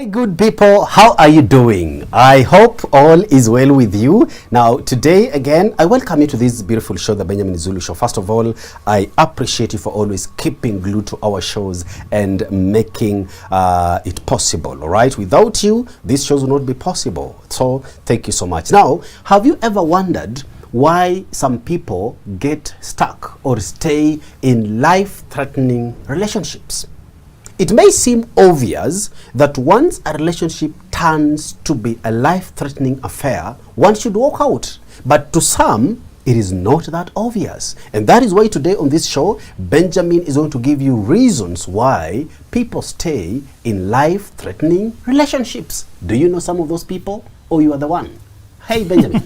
Hey good people, how are you doing? I hope all is well with you. Now today again, I welcome you to this beautiful show, The Benjamin Zulu Show. First of all, I appreciate you for always keeping glued to our shows and making it possible, all right? Without you, these shows would not be possible. So thank you so much. Now, have you ever wondered why some people get stuck or stay in life-threatening relationships? It may seem obvious that once a relationship turns to be a life-threatening affair, one should walk out. But to some, it is not that obvious. And that is why today on this show, Benjamin is going to give you reasons why people stay in life-threatening relationships. Do you know some of those people, or you are the one? Hey, Benjamin.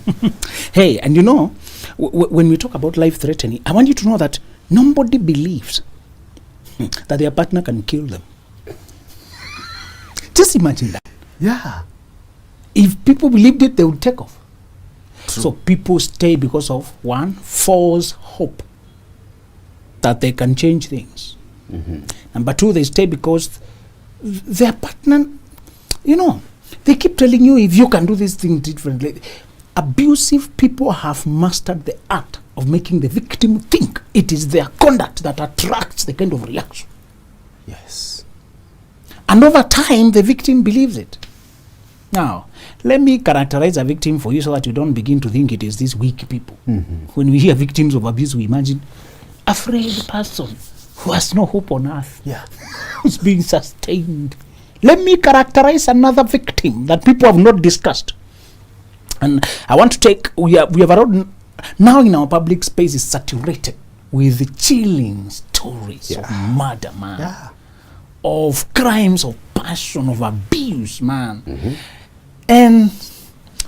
Hey, and you know, when we talk about life-threatening, I want you to know that nobody believes that their partner can kill them. Just imagine that. Yeah. If people believed it, they would take off. True. So people stay because of one, false hope that they can change things. Number two, they stay because their partner, you know, they keep telling you if you can do this thing differently. Abusive people have mastered the art of making the victim think it is their conduct that attracts the kind of reaction. Yes. And over time, the victim believes it. Now, let me characterize a victim for you so that you don't begin to think it is these weak people. When we hear victims of abuse, we imagine a frail person who has no hope on earth. Yeah. Who's being sustained. Let me characterize another victim that people have not discussed. And I want to take, we have around, now in our public space is saturated with chilling stories of murder, man. Yeah. Of crimes of passion, of abuse, man. And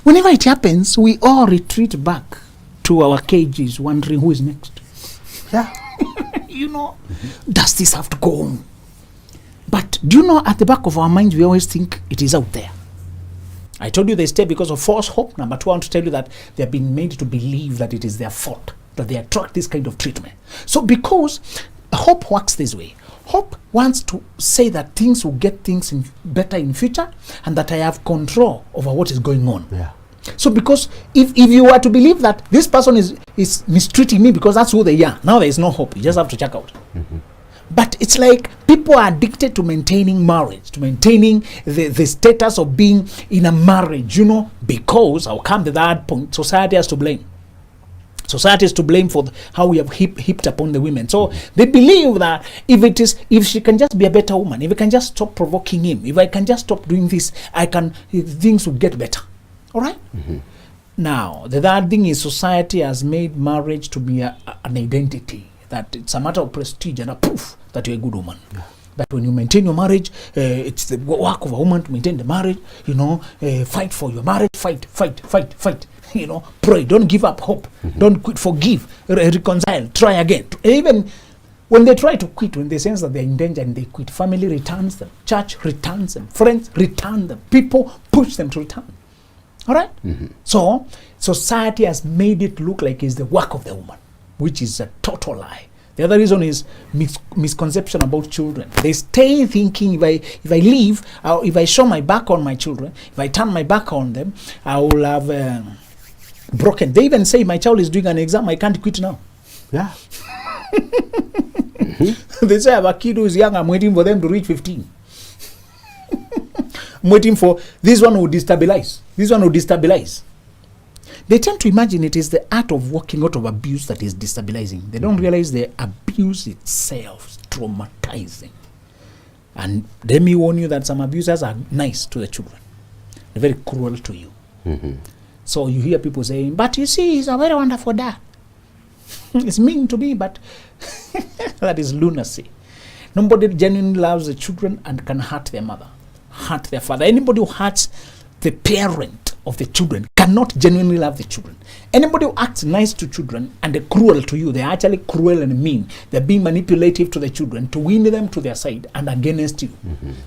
whenever it happens, we all retreat back to our cages wondering who is next. Yeah. You know, does this have to go on? But do you know, at the back of our minds, we always think it is out there. I told you they stay because of false hope. Number two, I want to tell you that they are being made to believe that it is their fault, that they attract this kind of treatment. So because hope works this way, hope wants to say that things will get things better in future and that I have control over what is going on. Yeah. So because if you were to believe that this person is mistreating me because that's who they are, now there is no hope. You just have to check out. But it's like people are addicted to maintaining marriage, to maintaining the status of being in a marriage, you know, because I'll come to that point, society has to blame. Society is to blame for how we have heaped upon the women. So they believe that if she can just be a better woman, if I can just stop provoking him, if I can just stop doing this, things will get better. All right? Now, the third thing is society has made marriage to be an identity, that it's a matter of prestige and a proof that you're a good woman. Yeah. That when you maintain your marriage, it's the work of a woman to maintain the marriage, you know, fight for your marriage, fight, you know, pray, don't give up hope, don't quit, forgive, reconcile, try again. Even when they try to quit, when they sense that they're in danger and they quit, family returns them, church returns them, friends return them, people push them to return. All right? So society has made it look like it's the work of the woman, which is a total lie. The other reason is misconception about children. They stay thinking if I leave, if I show my back on my children, if I turn my back on them, I will have broken. They even say my child is doing an exam, I can't quit now. Yeah. They say I have a kid who is young, I'm waiting for them to reach 15. I'm waiting for this one who destabilize. This one who destabilize. They tend to imagine it is the art of walking out of abuse that is destabilizing. They don't realize the abuse itself is traumatizing. And let me warn you that some abusers are nice to the children. They're very cruel to you. So you hear people saying, but you see, he's a very wonderful dad. It's mean to me, but that is lunacy. Nobody genuinely loves the children and can hurt their mother, hurt their father. Anybody who hurts the parent of the children cannot genuinely love the children. Anybody who acts nice to children and they're cruel to you, they're actually cruel and mean. They're being manipulative to the children to win them to their side and against you.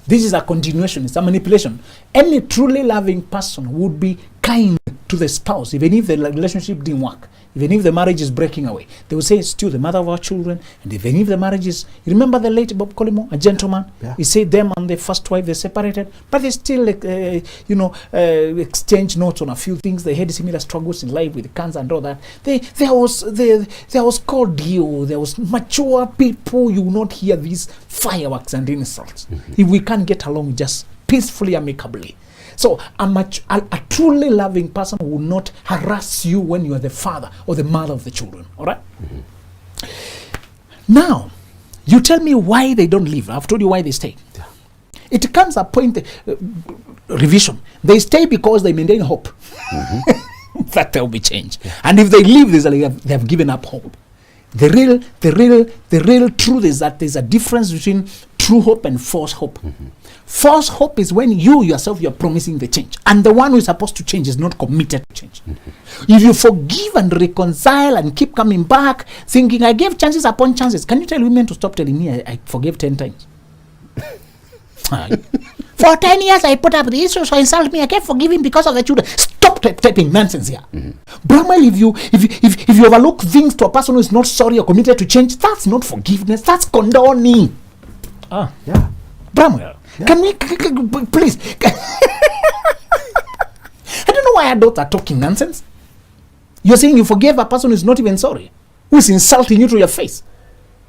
This is a continuation, it's a manipulation. Any truly loving person would be kind to the spouse, even if the relationship didn't work, even if the marriage is breaking away. They will say, it's still the mother of our children. And even if the marriage is, you remember the late Bob Colimo, a gentleman? Yeah. He said them and the first wife, they separated, but they still, exchange notes on a few things. They had similar struggles in life with cancer and all that. There was cordial, there was mature people. You will not hear these fireworks and insults. If we can't get along just peacefully, amicably. So a truly loving person will not harass you when you are the father or the mother of the children. All right? Now, you tell me why they don't leave. I've told you why they stay. Yeah. It comes a point, revision. They stay because they maintain hope. That there will be change. Yeah. And if they leave, they have given up hope. The real truth is that there's a difference between true hope and false hope. False hope is when you yourself, you're promising the change, and the one who is supposed to change is not committed to change. If you forgive and reconcile and keep coming back thinking, I gave chances upon chances. Can you tell women to stop telling me I forgave 10 times? For 10 years I put up with the issues, so insult me, I kept forgiving because of the children. Stop typing nonsense here. Bramwell, if you overlook things to a person who is not sorry or committed to change, that's not forgiveness, that's condoning. Yeah. Bramwell, yeah. Can we please? I don't know why adults are talking nonsense. You're saying you forgave a person who is not even sorry, who is insulting you to your face.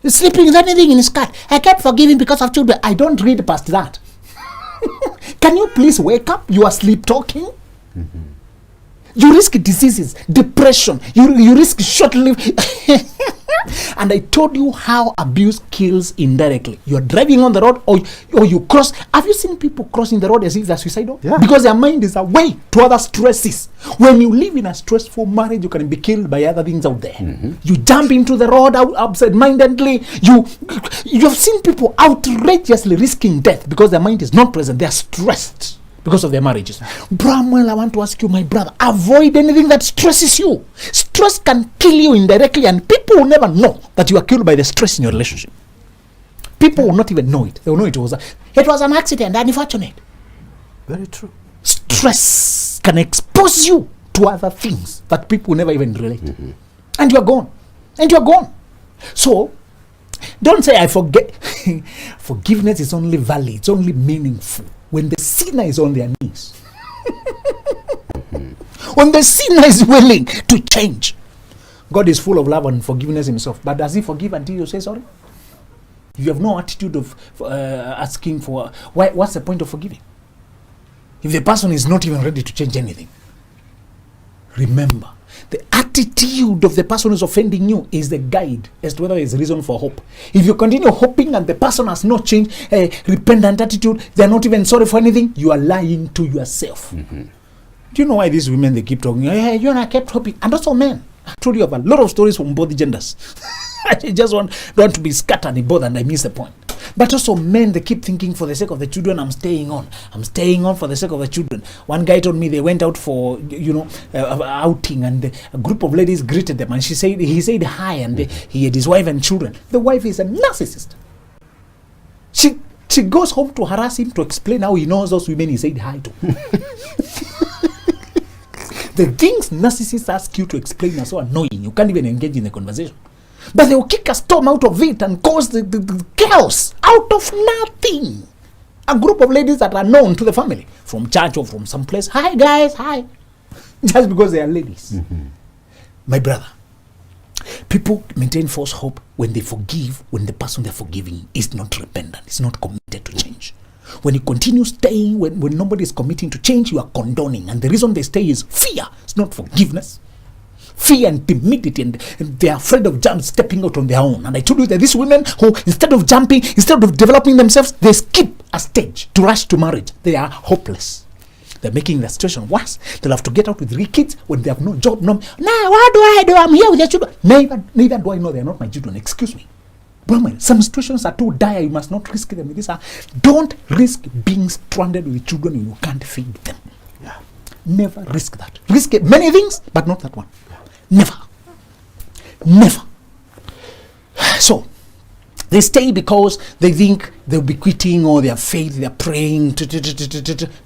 He's sleeping with anything in his skirt. I kept forgiving because of children. I don't read past that. Can you please wake up? You are sleep talking. You risk diseases, depression. You risk short-lived. And I told you how abuse kills indirectly. You're driving on the road or you cross. Have you seen people crossing the road as if they're suicidal? Yeah. Because their mind is away to other stresses. When you live in a stressful marriage, you can be killed by other things out there. You jump into the road absent-mindedly. You've seen people outrageously risking death because their mind is not present. They're stressed because of their marriages. Bramwell, I want to ask you, my brother, avoid anything that stresses you. Stress can kill you indirectly, and people will never know that you are killed by the stress in your relationship. People will not even know it. They will know it was an accident, unfortunate. Very true. Stress can expose you to other things that people never even relate. And you're gone. So, don't say I forget. Forgiveness is only valid, it's only meaningful when the sinner is on their knees. When the sinner is willing to change. God is full of love and forgiveness himself. But does he forgive until you say sorry? If you have no attitude of asking for, what's the point of forgiving? If the person is not even ready to change anything. Remember, the attitude of the person who's offending you is the guide as to whether there is reason for hope. If you continue hoping and the person has not changed, repentant attitude, they're not even sorry for anything, you are lying to yourself. Do you know why these women, they keep talking, hey, you and I kept hoping, and also men. I told you about a lot of stories from both genders. I just don't want to be scattered in both and I miss the point. But also men, they keep thinking, for the sake of the children, I'm staying on for the sake of the children. One guy told me they went out for, outing, and a group of ladies greeted them, and he said hi, and he had his wife and children. The wife is a narcissist. She goes home to harass him to explain how he knows those women he said hi to. The things narcissists ask you to explain are so annoying, you can't even engage in the conversation. But they will kick a storm out of it and cause the chaos out of nothing. A group of ladies that are known to the family from church or from someplace. Hi guys, hi. Just because they are ladies. My brother, people maintain false hope when they forgive, when the person they're forgiving is not repentant, is not committed to change. When you continue staying, when nobody is committing to change, you are condoning. And the reason they stay is fear. It's not forgiveness. Fear and timidity, and they are afraid of stepping out on their own. And I told you that these women who, instead of jumping, instead of developing themselves, they skip a stage to rush to marriage. They are hopeless. They're making the situation worse. They'll have to get out with 3 kids when they have no job. Now, what do I do? I'm here with your children. Neither do I know they're not my children. Excuse me. Brahman, some situations are too dire. You must not risk them. Don't risk being stranded with children and you can't feed them. Yeah. Never risk that. Risk many things, but not that one. Never. So, They stay because they think they'll be quitting, or their faith, they're praying.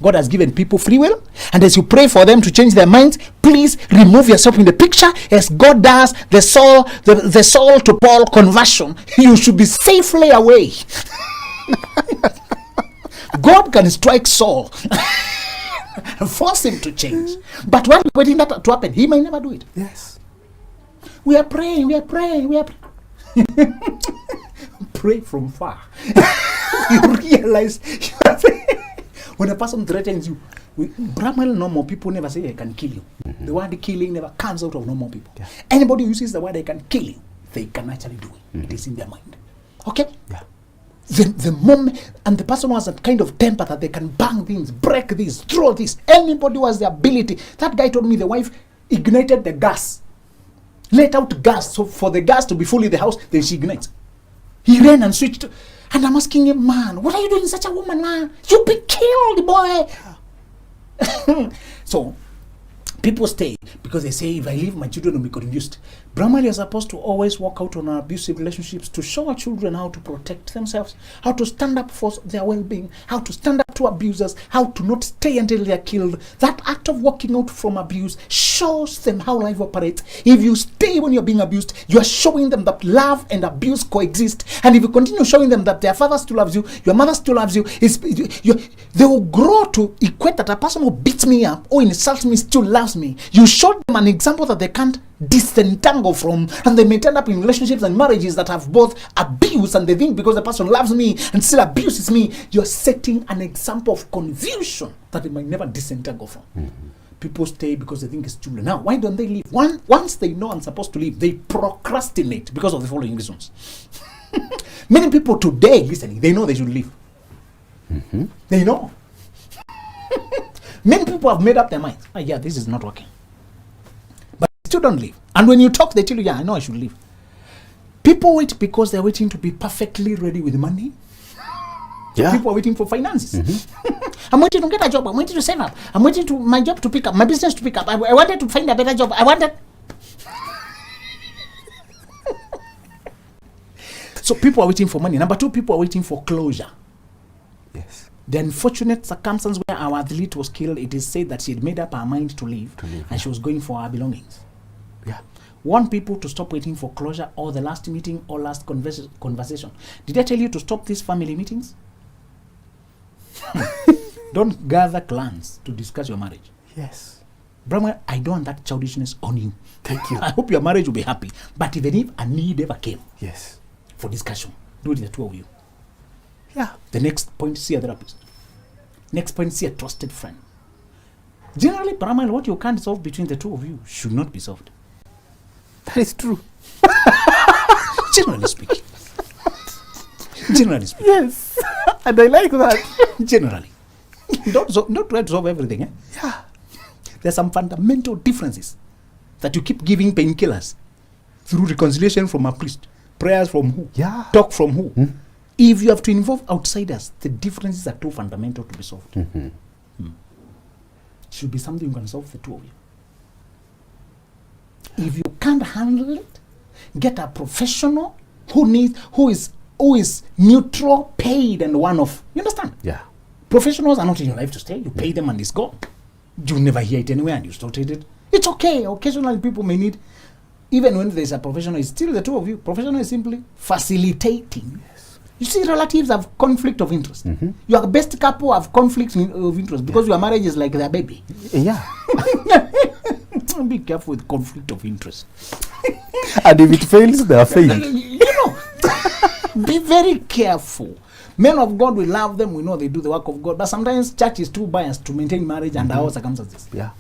God has given people free will. And as you pray for them to change their minds, please remove yourself in the picture. As God does the Saul to Paul conversion, you should be safely away. God can strike Saul and force him to change. But while waiting that to happen, he may never do it. Yes. We are praying. Pray from far. You realize when a person threatens you, Brahman normal people never say I can kill you. The word killing never comes out of normal people. Yeah. Anybody who uses the word I can kill you, they can actually do it. It is in their mind. Okay? Yeah. The moment, and the person who has that kind of temper that they can bang things, break this, throw this. Anybody who has the ability. That guy told me the wife ignited the gas, let out gas, so for the gas to be full in the house, then she ignites. He ran and switched. And I'm asking him, man, what are you doing, such a woman, man? You'll be killed, boy. So people stay because they say, if I leave, my children will be confused. Brahman is supposed to always work out on our abusive relationships to show our children how to protect themselves, how to stand up for their well-being, how to stand up to abusers, how to not stay until they are killed. That act of walking out from abuse shows them how life operates. If you stay when you're being abused, you are showing them that love and abuse coexist. And if you continue showing them that their father still loves you, your mother still loves you, they will grow to equate that a person who beats me up or insults me still loves me. You showed them an example that they can't disentangle from, and they may turn up in relationships and marriages that have both abuse, and they think because the person loves me and still abuses me, you're setting an example of confusion that they might never disentangle from. People stay because they think it's children. Now, why don't they leave? Once they know I'm supposed to leave, they procrastinate because of the following reasons. Many people today listening, they know they should leave. They know. Many people have made up their minds. Oh, yeah, this is not working. But they still don't leave. And when you talk, they tell you, yeah, I know I should leave. People wait because they're waiting to be perfectly ready with money. Yeah. People are waiting for finances. I'm waiting to get a job. I'm waiting to save up. I'm waiting to my job to pick up, my business to pick up. I wanted to find a better job. I wanted. So people are waiting for money. Number two, people are waiting for closure. Yes. The unfortunate circumstance where our athlete was killed, it is said that she had made up her mind to leave, and she was going for her belongings. Yeah. Want people to stop waiting for closure or the last meeting or last conversation. Did I tell you to stop these family meetings? Don't gather clans to discuss your marriage. Yes. Brahma, I don't want that childishness on you. Thank you. I hope your marriage will be happy. But even if a need ever came, yes, for discussion, do it the two of you. Yeah. The next point, see a therapist. Next point, see a trusted friend. Generally, Brahma, what you can't solve between the two of you should not be solved. That is true. Generally speaking. Generally speaking. Yes. And I like that. Generally. Don't try to solve everything. Eh? Yeah. There's some fundamental differences that you keep giving painkillers through reconciliation from a priest. Prayers from who? Yeah. Talk from who? If you have to involve outsiders, the differences are too fundamental to be solved. It should be something you can solve the two of you. If you can't handle it, get a professional who is neutral, paid, and one-off. You understand? Yeah. Professionals are not in your life to stay. You pay them and it's gone. You never hear it anywhere and you sorted it. It's okay. Occasionally people may need, even when there's a professional, it's still the two of you. Professional is simply facilitating. Yes. You see, relatives have conflict of interest. Your best couple have conflict of interest because your marriage is like their baby. Yeah. Be careful with conflict of interest. And if it fails, they are failed. Be very careful. Men of God, we love them. We know they do the work of God. But sometimes church is too biased to maintain marriage under our circumstances. Yeah.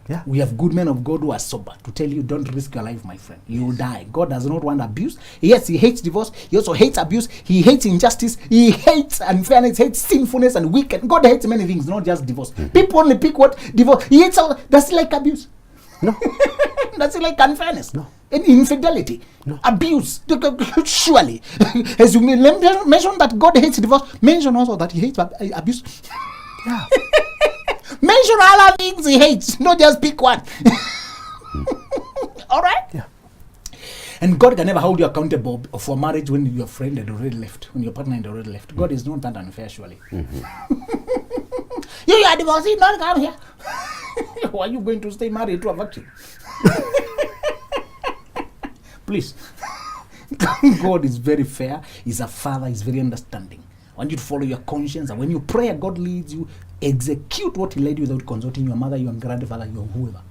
Yeah. We have good men of God who are sober to tell you, don't risk your life, my friend. You will die. God does not want abuse. Yes, he hates divorce. He also hates abuse. He hates injustice. He hates unfairness, hates sinfulness and wickedness. God hates many things, not just divorce. People only pick what? Divorce. He hates all. That's like abuse. No. That's like unfairness. No. And infidelity. No. Abuse. Surely. As you mention that God hates divorce, mention also that he hates abuse. Yeah. Mention all other things he hates, not just pick one. All right? Yeah. And God can never hold you accountable for marriage when your friend had already left, when your partner had already left. God is not that unfair, surely. You are divorcee, not come here. Why are you going to stay married to a virgin? Please. God is very fair. He's a father. He's very understanding. I want you to follow your conscience. And when you pray, God leads you, execute what He led you without consulting your mother, your grandfather, your whoever.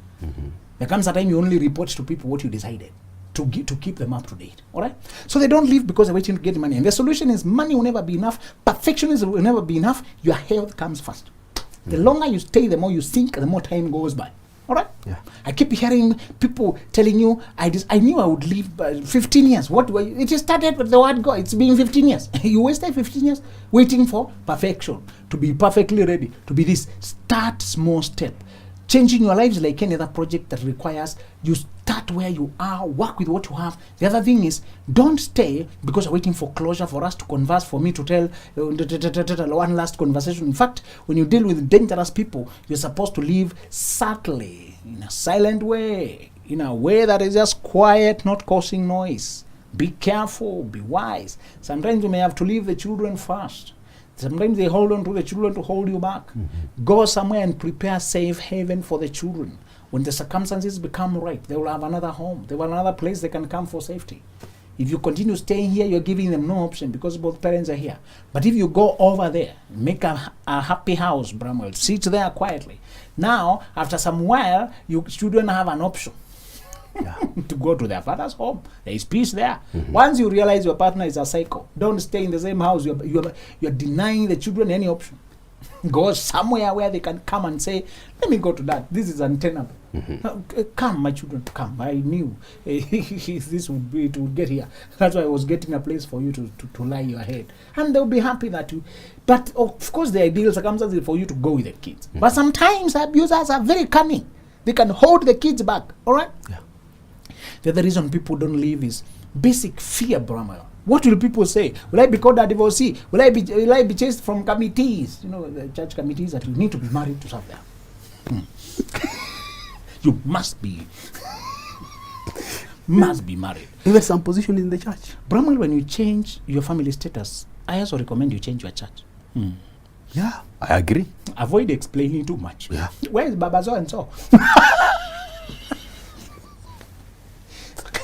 There comes a time you only report to people what you decided to keep them up to date. All right? So they don't live because they're waiting to get money. And the solution is money will never be enough. Perfectionism will never be enough. Your health comes first. The longer you stay, the more you sink, the more time goes by. All right? Yeah. I keep hearing people telling you, I knew I would live 15 years. What were you? It just started with the word God. It's been 15 years. You wasted 15 years waiting for perfection, to be perfectly ready, to be this. Start small step. Changing your lives like any other project that requires you start where you are, work with what you have. The other thing is, don't stay because you're waiting for closure, for us to converse, for me to tell one last conversation. In fact, when you deal with dangerous people, you're supposed to live subtly, in a silent way, in a way that is just quiet, not causing noise. Be careful, be wise. Sometimes you may have to leave the children first. Sometimes they hold on to the children to hold you back. Go somewhere and prepare safe haven for the children. When the circumstances become right, they will have another home. They will have another place they can come for safety. If you continue staying here, you're giving them no option because both parents are here. But if you go over there, make a happy house, Bramwell, sit there quietly. Now, after some while, you children have an option. To go to their father's home. There is peace there. Once you realize your partner is a psycho, don't stay in the same house. You're denying the children any option. Go somewhere where they can come and say, let me go to that. This is untenable. Come, my children, come. I knew this would be, it would get here. That's why I was getting a place for you to lie your head. And they'll be happy that you... But of course, the ideal circumstance is for you to go with the kids. But sometimes abusers are very cunning. They can hold the kids back. All right? Yeah. The other reason people don't leave is basic fear, Brahma. What will people say? Will I be called a divorcee? Will I be chased from committees? You know, the church committees that you need to be married to serve there. You must be married. Even some position in the church. Brahma, when you change your family status, I also recommend you change your church. Yeah, I agree. Avoid explaining too much. Yeah. Where is Baba so and so?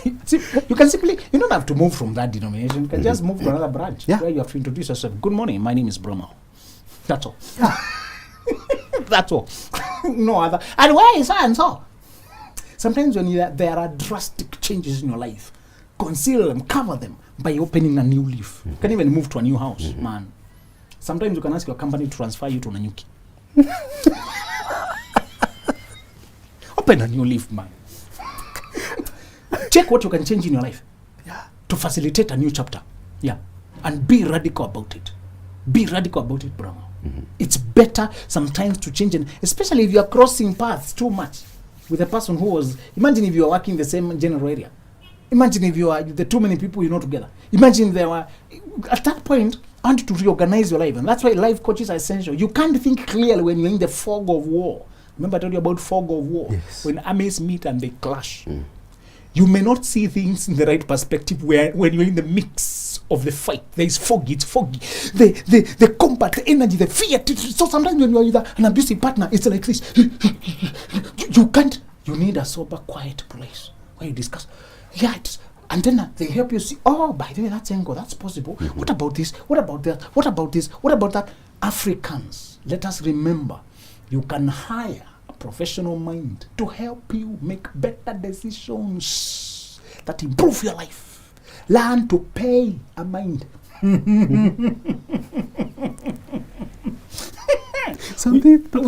You can simply, you don't have to move from that denomination. You can just move to another branch where you have to introduce yourself. Good morning, my name is Brahma. That's all. That's all. No other. And where is so and so? Sometimes when there are drastic changes in your life, conceal them, cover them by opening a new leaf. You can even move to a new house, man. Sometimes you can ask your company to transfer you to Nanyuki. Open a new leaf, man. Check what you can change in your life to facilitate a new chapter. Yeah. And be radical about it. Be radical about it, bro. It's better sometimes to change, and especially if you are crossing paths too much with a person who was... Imagine if you are working in the same general area. Imagine if you are the too many people you know together. Imagine there were... At that point, I want to reorganize your life. And that's why life coaches are essential. You can't think clearly when you're in the fog of war. Remember I told you about fog of war? Yes. When armies meet and they clash. You may not see things in the right perspective when you're in the mix of the fight. There is foggy, it's foggy. The combat, the energy, the fear. So sometimes when you're with an abusive partner, it's like this. You can't. You need a sober, quiet place where you discuss. Yeah, and then they help you see, oh, by the way, that's angle, that's possible. What about this? What about that? What about this? What about that? Africans, let us remember, you can hire professional mind to help you make better decisions that improve your life. Learn to pay a mind. We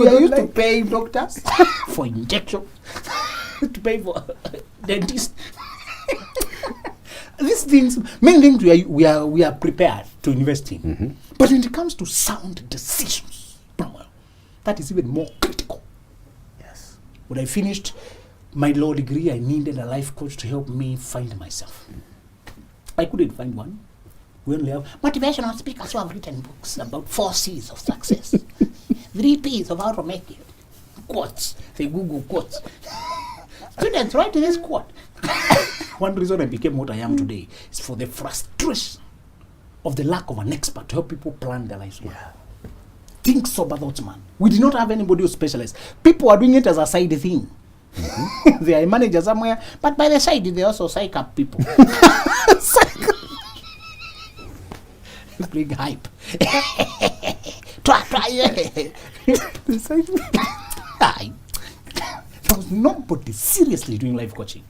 are used to pay doctors for injection, to pay for dentist. These things, many things we are prepared to invest in. But when it comes to sound decisions, that is even more critical. When I finished my law degree, I needed a life coach to help me find myself. I couldn't find one. We only have motivational speakers who have written books about 4 C's of success, 3 P's of how to make it, quotes, they Google quotes. Students, write this quote. One reason I became what I am today is for the frustration of the lack of an expert to help people plan their lives. Yeah. Think sober thoughts, man. We did not have anybody who specialized. People are doing it as a side thing. They are a manager somewhere, but by the side, they also psych up people. Big hype. There was nobody seriously doing life coaching.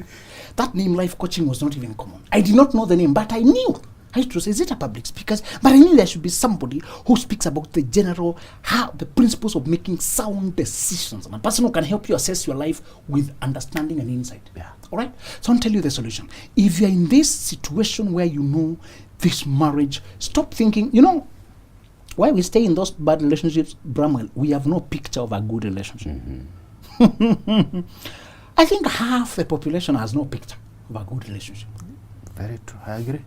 That name, life coaching, was not even common. I did not know the name, but I knew. I used to say, is it a public speaker? But I knew there should be somebody who speaks about the general, how the principles of making sound decisions. And a person who can help you assess your life with understanding and insight. Yeah. All right? So I'll tell you the solution. If you're in this situation where you know this marriage, stop thinking, why we stay in those bad relationships, Bramwell, we have no picture of a good relationship. Mm-hmm. I think half the population has no picture of a good relationship. Very true. I agree.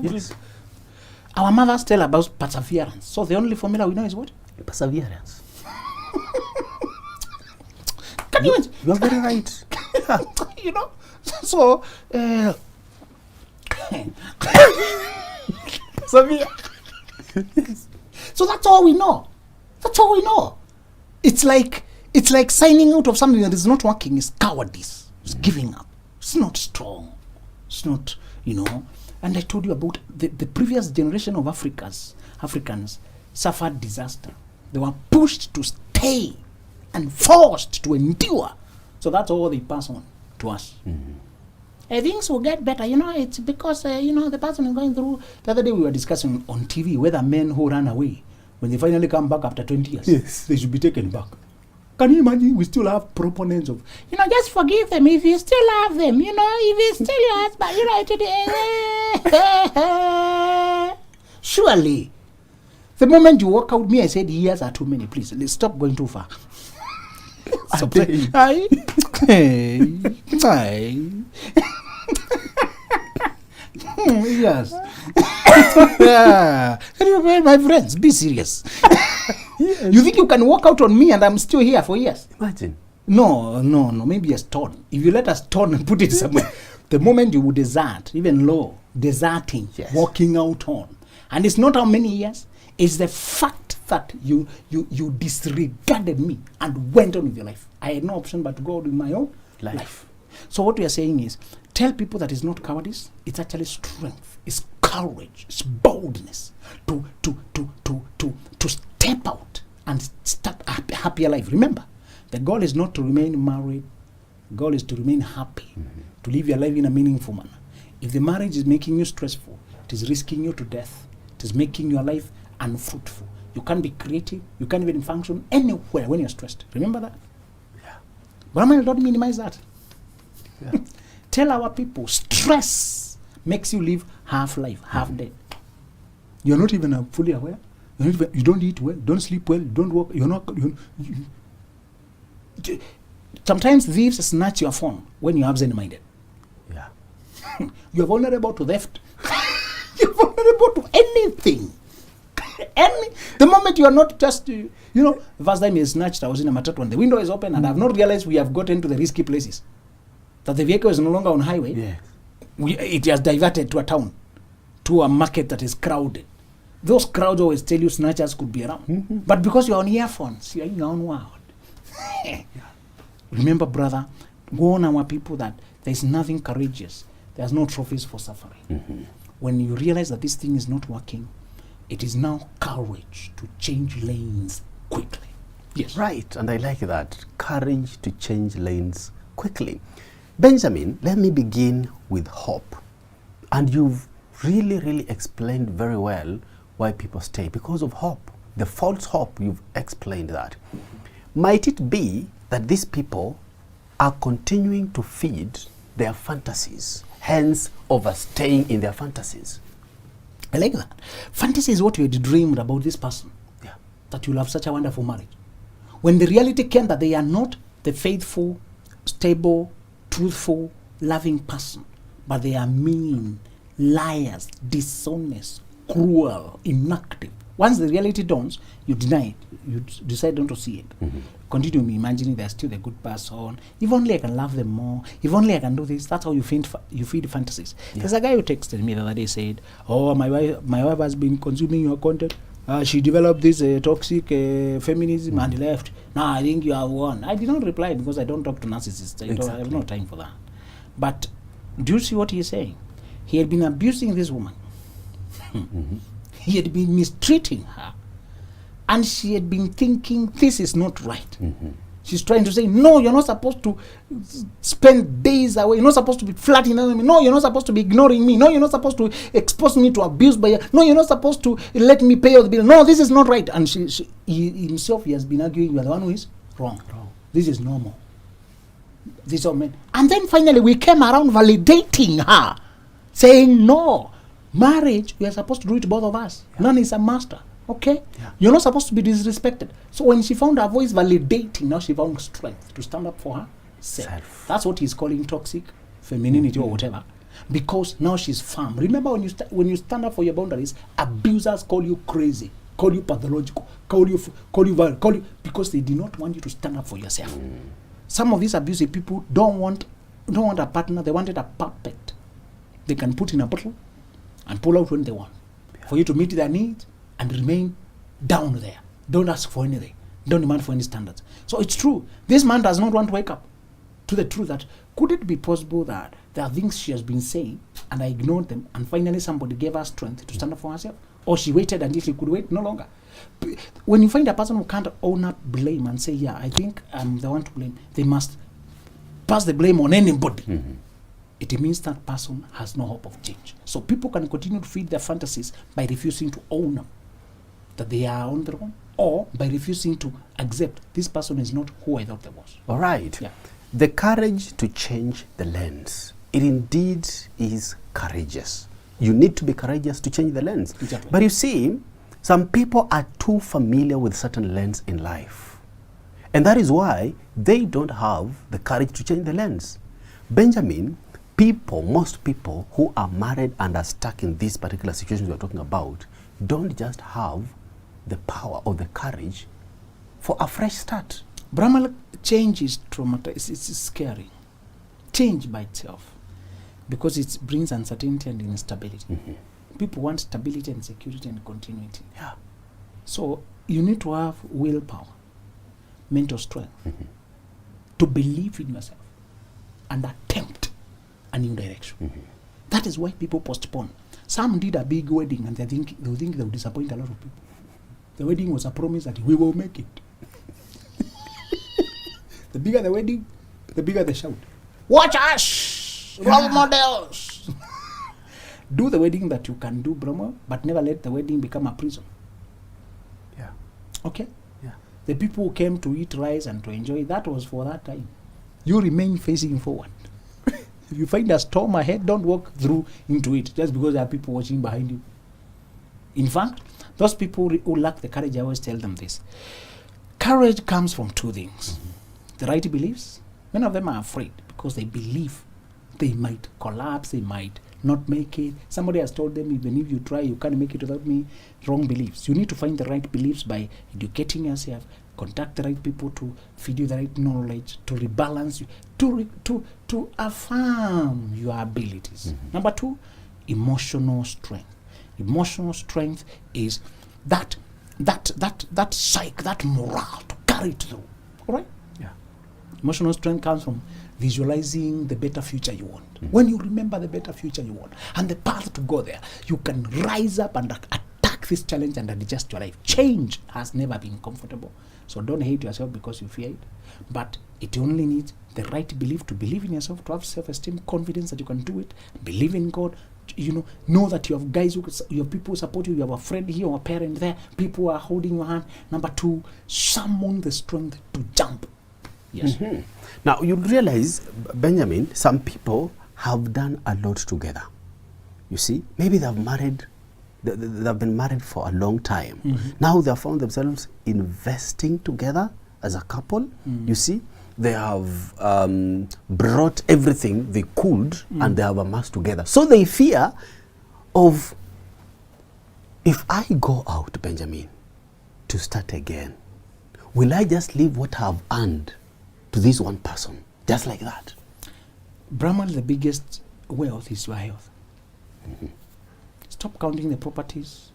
Yes. Our mothers tell about perseverance. So the only formula we know is what? Perseverance. Can you imagine? You are very right. So, so that's all we know. That's all we know. It's like signing out of something that is not working is cowardice. It's giving up. It's not strong. It's not, And I told you about the previous generation of Africans suffered disaster. They were pushed to stay and forced to endure. So that's all they pass on to us. Mm-hmm. Things will get better. It's because, the person is going through. The other day we were discussing on TV whether men who run away, when they finally come back after 20 years, yes, they should be taken back. Can you imagine? We still have proponents of, just forgive them if you still love them, if you still your husband, Surely, the moment you walk out, me, I said, years are too many. Please, let's stop going too far. Stop saying, yes. My friends, be serious. Yes. You think you can walk out on me and I'm still here for years? Imagine. No. Maybe a stone. If you let a stone and put it somewhere, the moment you would desert, even low, deserting, yes, walking out on. And it's not how many years. It's the fact that you disregarded me and went on with your life. I had no option but to go on with my own life. So what we are saying is, tell people that it's not cowardice, it's actually strength, it's courage, it's boldness to step out and start a happier life. Remember, the goal is not to remain married, the goal is to remain happy, to live your life in a meaningful manner. If the marriage is making you stressful, it is risking you to death, it is making your life unfruitful. You can't be creative, you can't even function anywhere when you're stressed. Remember that? Yeah. But I don't minimize that. Yeah. Tell our people, stress makes you live half life, half dead. You're not even fully aware. You don't eat well, don't sleep well, don't work. Sometimes thieves snatch your phone when you're absent-minded. Yeah. You're vulnerable to theft. You're vulnerable to anything. The moment you are not just, the first time you snatched, I was in a matatu and the window is open and I've not realized we have gotten to the risky places. That the vehicle is no longer on highway. Yes. It has diverted to a town, to a market that is crowded. Those crowds always tell you snatchers could be around. Mm-hmm. But because you're on earphones, you're in your own world. Remember, brother, warn our people that there's nothing courageous. There's no trophies for suffering. Mm-hmm. When you realize that this thing is not working, it is now courage to change lanes quickly. Yes. Right, and I like that. Courage to change lanes quickly. Benjamin, let me begin with hope. And you've really explained very well why people stay. Because of hope. The false hope, you've explained that. Might it be that these people are continuing to feed their fantasies, hence overstaying in their fantasies? I like that. Fantasy is what you had dreamed about this person. Yeah. That you'll have such a wonderful marriage. When the reality came that they are not the faithful, stable, truthful, loving person, but they are mean, liars, dishonest, cruel, inactive, Once the reality dawns, you deny it. You decide not to see it. Continue imagining they're still the good person. If only I can love them more. If only I can do this. That's how you feed fantasies. There's a guy who texted me the other day, said, "Oh, my wife has been consuming your content. She developed this toxic feminism and left. Now I think you have won." I did not reply because I don't talk to narcissists. I have no time for that. But do you see what he's saying? He had been abusing this woman. He had been mistreating her. And she had been thinking, this is not right. She's trying to say, no, you're not supposed to spend days away. You're not supposed to be flirting with me. No, you're not supposed to be ignoring me. No, you're not supposed to expose me to abuse by you. No, you're not supposed to let me pay all the bill. No, this is not right. And he himself, he has been arguing, you're the one who is wrong. This is normal. These are men. And then finally we came around validating her, saying, no, marriage, we are supposed to do it both of us. None is a master. Okay? Yeah. You're not supposed to be disrespected. So when she found her voice validating, now she found strength to stand up for herself. That's what he's calling toxic femininity or whatever. Because now she's firm. Remember when you stand up for your boundaries, abusers call you crazy, call you pathological, call you violent, because they do not want you to stand up for yourself. Some of these abusive people don't want a partner, they wanted a puppet. They can put in a bottle and pull out when they want. For you to meet their needs and remain down there. Don't ask for anything. Don't demand for any standards. So it's true. This man does not want to wake up to the truth that could it be possible that there are things she has been saying and I ignored them and finally somebody gave her strength to stand up for herself? Or she waited until she could wait no longer. When you find a person who can't own up blame and say, yeah, I think I'm the one to blame, they must pass the blame on anybody. It means that person has no hope of change. So people can continue to feed their fantasies by refusing to own them, that they are on their own, or by refusing to accept this person is not who I thought they was. All right. Yeah. The courage to change the lens. It indeed is courageous. You need to be courageous to change the lens. Exactly. But you see, some people are too familiar with certain lens in life. And that is why they don't have the courage to change the lens. Benjamin, most people who are married and are stuck in these particular situations we are talking about don't just have the power or the courage for a fresh start. Brahma, change is traumatizing. It's scary. Change by itself, because it brings uncertainty and instability. People want stability and security and continuity. Yeah. So you need to have willpower, mental strength, to believe in yourself and attempt a new direction. That is why people postpone. Some did a big wedding and they think they'll disappoint a lot of people. The wedding was a promise that we will make it. The bigger the wedding, the bigger the shout. Watch us! Role models! Do the wedding that you can do, Brahma, but never let the wedding become a prison. Yeah. Okay? Yeah. The people who came to eat rice and to enjoy, that was for that time. You remain facing forward. If you find a storm ahead, don't walk through into it just because there are people watching behind you. In fact, those people who lack the courage, I always tell them this. Courage comes from two things. The right beliefs. Many of them are afraid because they believe they might collapse, they might not make it. Somebody has told them, even if you try, you can't make it without me. Wrong beliefs. You need to find the right beliefs by educating yourself, contact the right people to feed you the right knowledge, to rebalance you, to affirm your abilities. Number two, emotional strength. Emotional strength is that morale to carry it through. All right? Yeah. Emotional strength comes from visualizing the better future you want. When you remember the better future you want and the path to go there, you can rise up and attack this challenge and adjust your life. Change has never been comfortable. So don't hate yourself because you fear it. But it only needs the right belief to believe in yourself, to have self-esteem, confidence that you can do it, believe in God, know that you have guys, you have people who support you, you have a friend here or a parent there, people who are holding your hand. Number two, summon the strength to jump. Yes. Now, you realize, Benjamin, some people have done a lot together. You see, maybe they've been married for a long time. Now they have found themselves investing together as a couple. You see, they have brought everything they could and they have amassed together. So they fear of If I go out, Benjamin, to start again, will I just leave what I've earned to this one person, just like that? Brahman, the biggest wealth is your health. Stop counting the properties,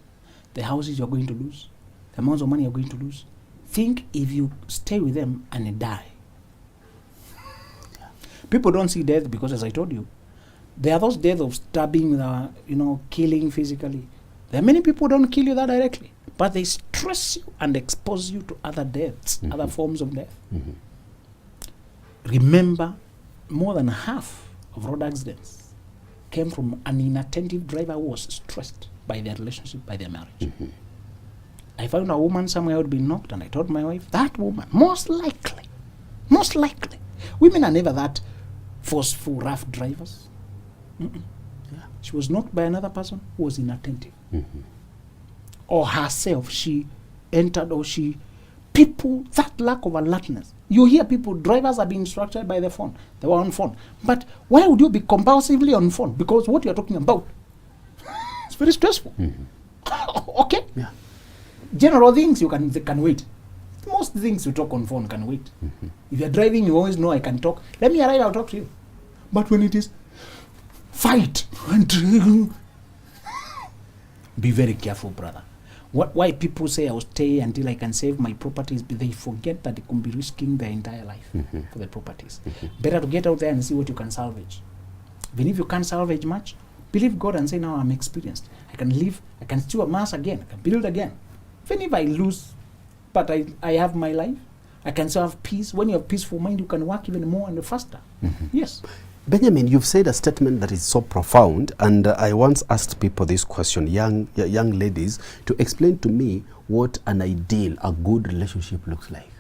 the houses you're going to lose, the amounts of money you're going to lose. Think if you stay with them and you die. People don't see death because, as I told you, there are those deaths of stabbing, killing physically. There are many people who don't kill you that directly, but they stress you and expose you to other deaths, other forms of death. Remember, more than half of road accidents came from an inattentive driver who was stressed by their relationship, by their marriage. I found a woman somewhere who had been knocked, and I told my wife, that woman, most likely, women are never that forceful, rough drivers. She was knocked by another person who was inattentive. Or herself, she entered, or that lack of alertness. You hear people, drivers are being instructed by their phone. They were on phone. But why would you be compulsively on phone? Because what you're talking about, it's very stressful. Okay? Yeah. General things they can wait. Most things you talk on phone can wait. If you're driving, you always know I can talk. Let me arrive, I'll talk to you. But when it is fight, be very careful, brother. Why people say I'll stay until I can save my properties, but they forget that they can be risking their entire life for the properties. Better to get out there and see what you can salvage. Even if you can't salvage much, believe God and say, now I'm experienced. I can live, I can still amass again, I can build again. Even if I lose, but I have my life, I can still have peace. When you have peaceful mind, you can work even more and faster. Yes. Benjamin, you've said a statement that is so profound, and I once asked people this question, young ladies, to explain to me what an ideal, a good relationship looks like.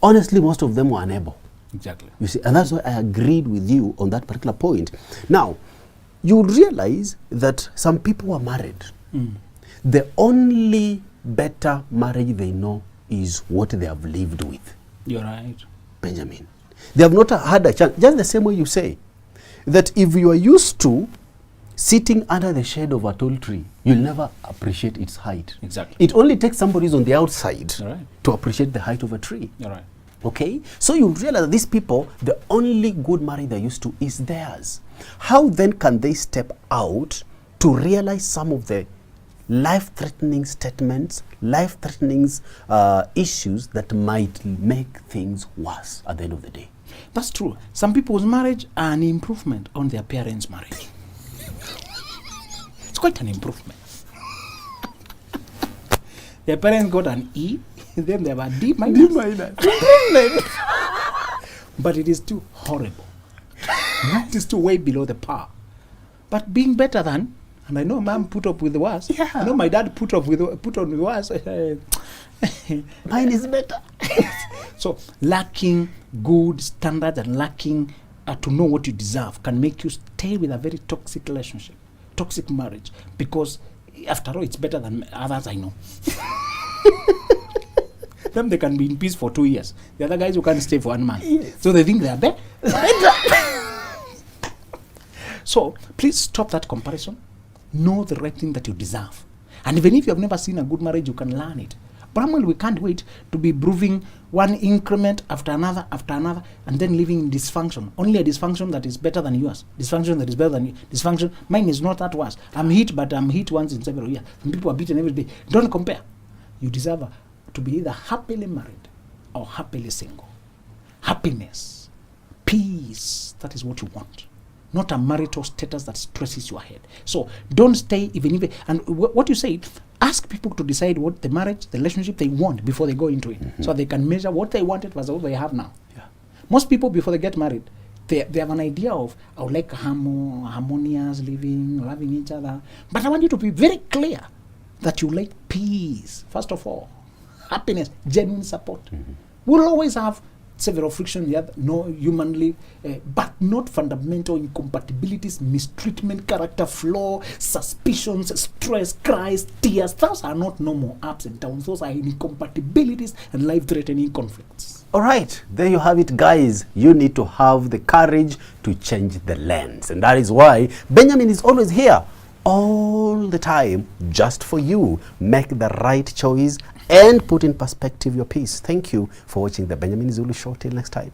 Honestly, most of them were unable. Exactly. You see, and that's why I agreed with you on that particular point. Now, you realize that some people are married. The only better marriage they know is what they have lived with. You're right. Benjamin. They have not had a chance. Just the same way you say that if you are used to sitting under the shade of a tall tree, you'll never appreciate its height. Exactly. It only takes somebody who's on the outside to appreciate the height of a tree. You're right. Okay? So you realize that these people, the only good marriage they're used to is theirs. How then can they step out to realize some of the life-threatening statements, life-threatening issues that might make things worse at the end of the day? That's true. Some people's marriage are an improvement on their parents' marriage. It's quite an improvement. Their parents got an E, then they have a D minus. But it is too horrible. It is too way below the par. But being better than, and I know mom put up with the worst. Yeah. I know my dad put on with the worst. Mine is better. So lacking good standards and lacking to know what you deserve can make you stay with a very toxic relationship, toxic marriage, because after all, it's better than others I know. Them, they can be in peace for 2 years. The other guys who can't stay for 1 month. Yes. So they think they are better. So please stop that comparison. Know the right thing that you deserve. And even if you have never seen a good marriage, you can learn it. But we can't wait to be proving one increment after another, and then living in dysfunction. Only a dysfunction that is better than yours. Dysfunction that is better than you. Dysfunction, mine is not that worse. I'm hit, but I'm hit once in several years. Some people are beaten every day. Don't compare. You deserve to be either happily married or happily single. Happiness, peace, that is what you want. Not a marital status that stresses your head. So don't stay even. And what you say, ask people to decide what the marriage, the relationship they want before they go into it. So they can measure what they wanted versus what they have now. Yeah. Most people, before they get married, they have an idea of, I would like harmonious living, loving each other. But I want you to be very clear that you like peace, first of all. Happiness, genuine support. We'll always have several frictions, no humanly, but not fundamental incompatibilities, mistreatment, character flaw, suspicions, stress, cries, tears. Those are not normal ups and downs. Those are incompatibilities and life-threatening conflicts. All right, there you have it, guys. You need to have the courage to change the lens. And that is why Benjamin is always here all the time just for you. Make the right choice and put in perspective your peace. Thank you for watching the Benjamin Zulu Show. Till next time.